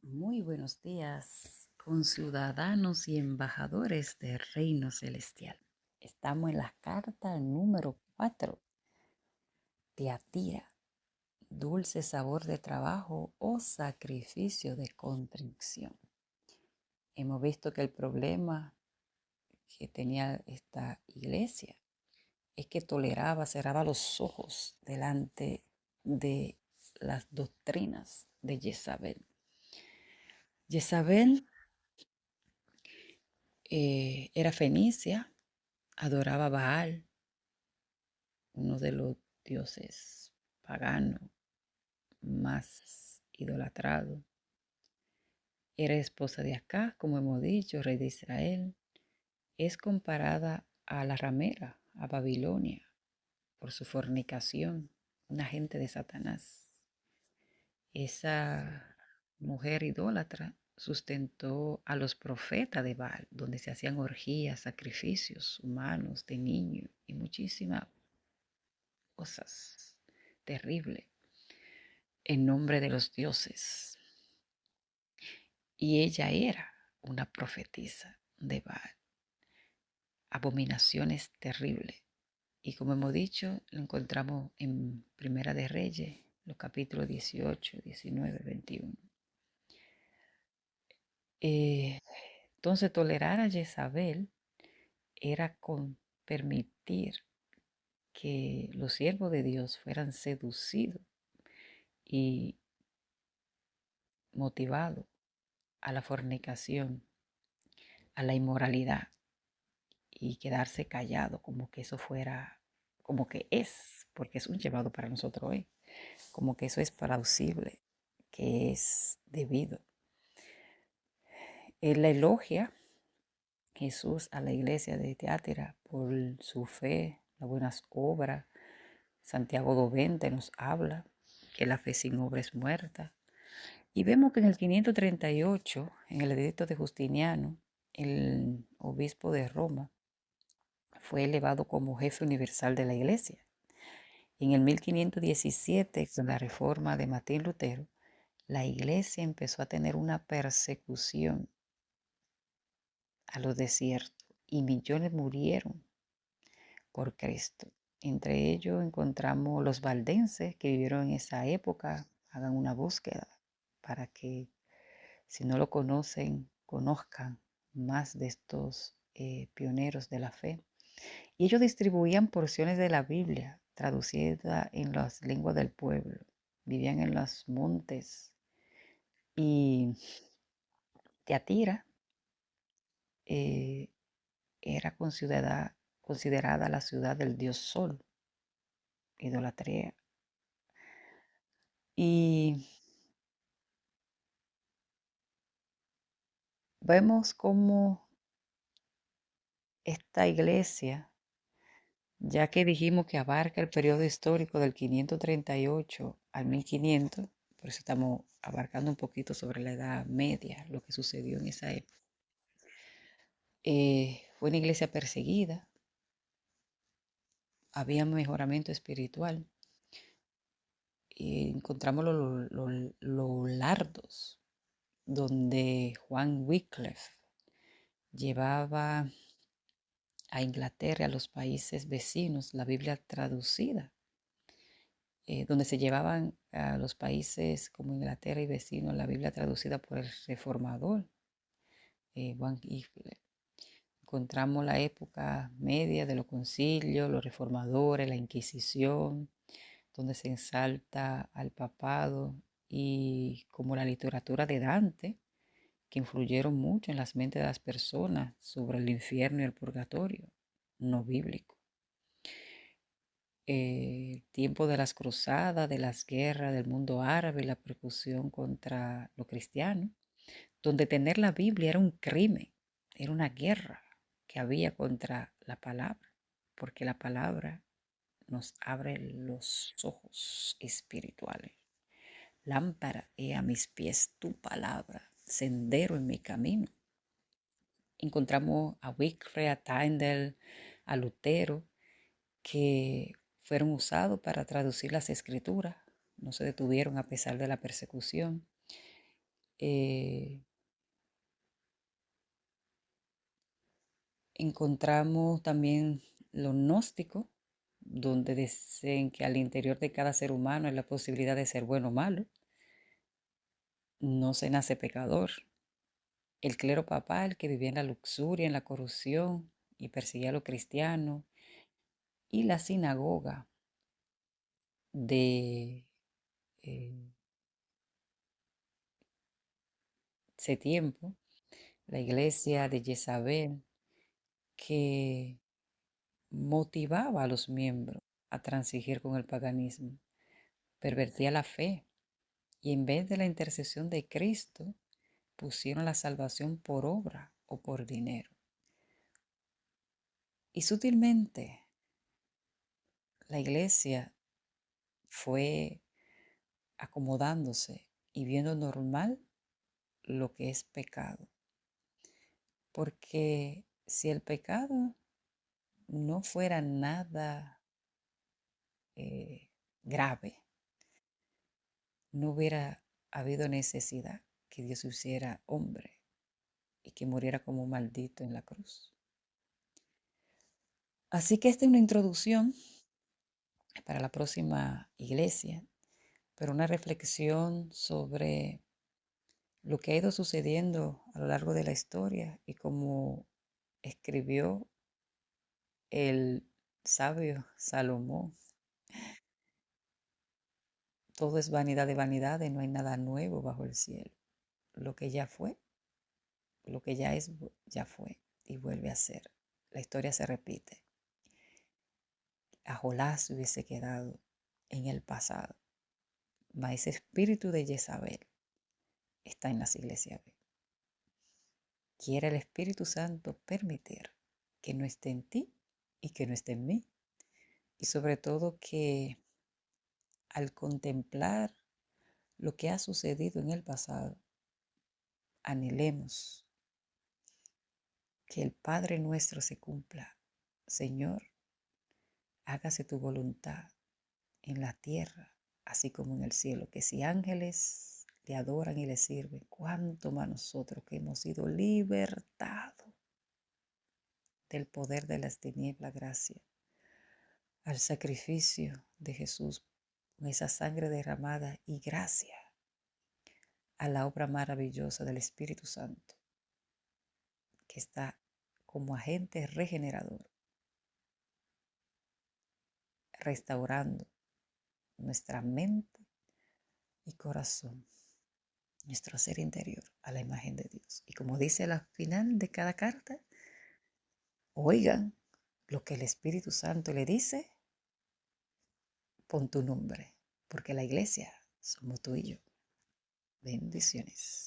Muy buenos días, conciudadanos y embajadores del Reino Celestial. Estamos en la carta número 4, Tiatira, dulce sabor de trabajo o sacrificio de contrición. Hemos visto que el problema que tenía esta iglesia es que cerraba los ojos delante de las doctrinas de Jezabel. Jezabel era fenicia, adoraba a Baal, uno de los dioses paganos más idolatrados. Era esposa de Acá, como hemos dicho, rey de Israel. Es comparada a la ramera, a Babilonia, por su fornicación, una agente de Satanás. Esa mujer idólatra sustentó a los profetas de Baal, donde se hacían orgías, sacrificios humanos de niños y muchísimas cosas terribles en nombre de los dioses. Y ella era una profetisa de Baal. Abominaciones terribles. Y como hemos dicho, lo encontramos en Primera de Reyes, los capítulos 18, 19, 21. Entonces, tolerar a Jezabel era permitir que los siervos de Dios fueran seducidos y motivados a la fornicación, a la inmoralidad y quedarse callado como que eso fuera, como que es, porque es un llevado para nosotros hoy, como que eso es plausible, que es debido. Él la elogia Jesús a la iglesia de Tiatira por su fe, las buenas obras. Santiago 2:20 nos habla que la fe sin obra es muerta. Y vemos que en el 538, en el edicto de Justiniano, el obispo de Roma fue elevado como jefe universal de la iglesia. En el 1517, con la reforma de Martín Lutero, la iglesia empezó a tener una persecución a los desiertos y millones murieron por Cristo. Entre ellos encontramos los valdenses que vivieron en esa época. Hagan una búsqueda para que, si no lo conocen, conozcan más de estos pioneros de la fe. Y ellos distribuían porciones de la Biblia traducida en las lenguas del pueblo. Vivían en los montes. Y Teatira eh, era considerada la ciudad del dios Sol, idolatría. Y vemos cómo esta iglesia, ya que dijimos que abarca el periodo histórico del 538 al 1500, por eso estamos abarcando un poquito sobre la Edad Media, lo que sucedió en esa época. Fue una iglesia perseguida, había mejoramiento espiritual, y encontramos los lardos, donde Juan Wycliffe llevaba a Inglaterra, a los países vecinos, la Biblia traducida, donde se llevaban a los países como Inglaterra y vecinos la Biblia traducida por el reformador Juan Wycliffe. Encontramos la época media de los concilios, los reformadores, la Inquisición, donde se ensalta al papado y como la literatura de Dante, que influyeron mucho en las mentes de las personas sobre el infierno y el purgatorio no bíblico. El tiempo de las cruzadas, de las guerras del mundo árabe y la persecución contra los cristianos, donde tener la Biblia era un crimen, era una guerra que había contra la palabra, porque la palabra nos abre los ojos espirituales. Lámpara es a mis pies tu palabra, sendero en mi camino. Encontramos a Wycliffe, a Tyndale, a Lutero, que fueron usados para traducir las escrituras, no se detuvieron a pesar de la persecución. eh, encontramos también lo gnóstico, donde dicen que al interior de cada ser humano hay la posibilidad de ser bueno o malo, no se nace pecador. El clero papal que vivía en la luxuria, en la corrupción y perseguía a los cristianos, y la sinagoga de eh, ese tiempo, la iglesia de Jezabel, que motivaba a los miembros a transigir con el paganismo, pervertía la fe y en vez de la intercesión de Cristo, pusieron la salvación por obra o por dinero. Y sutilmente la iglesia fue acomodándose y viendo normal lo que es pecado. Porque si el pecado no fuera nada grave, no hubiera habido necesidad que Dios se hiciera hombre y que muriera como un maldito en la cruz. Así que esta es una introducción para la próxima iglesia, pero una reflexión sobre lo que ha ido sucediendo a lo largo de la historia y como escribió el sabio Salomón. Todo es vanidad de vanidades, no hay nada nuevo bajo el cielo. Lo que ya fue, lo que ya es, ya fue y vuelve a ser. La historia se repite. Jolás hubiese quedado en el pasado, mas ese espíritu de Jezabel está en las iglesias. Quiere el Espíritu Santo permitir que no esté en ti y que no esté en mí. Y sobre todo que al contemplar lo que ha sucedido en el pasado, anhelemos que el Padre nuestro se cumpla. Señor, hágase tu voluntad en la tierra, así como en el cielo. Que si ángeles le adoran y le sirven, cuánto más nosotros que hemos sido libertados del poder de las tinieblas, gracias al sacrificio de Jesús, con esa sangre derramada y gracias a la obra maravillosa del Espíritu Santo, que está como agente regenerador, restaurando nuestra mente y corazón, nuestro ser interior a la imagen de Dios. Y como dice al final de cada carta, oigan lo que el Espíritu Santo le dice, pon tu nombre, porque la iglesia somos tú y yo. Bendiciones.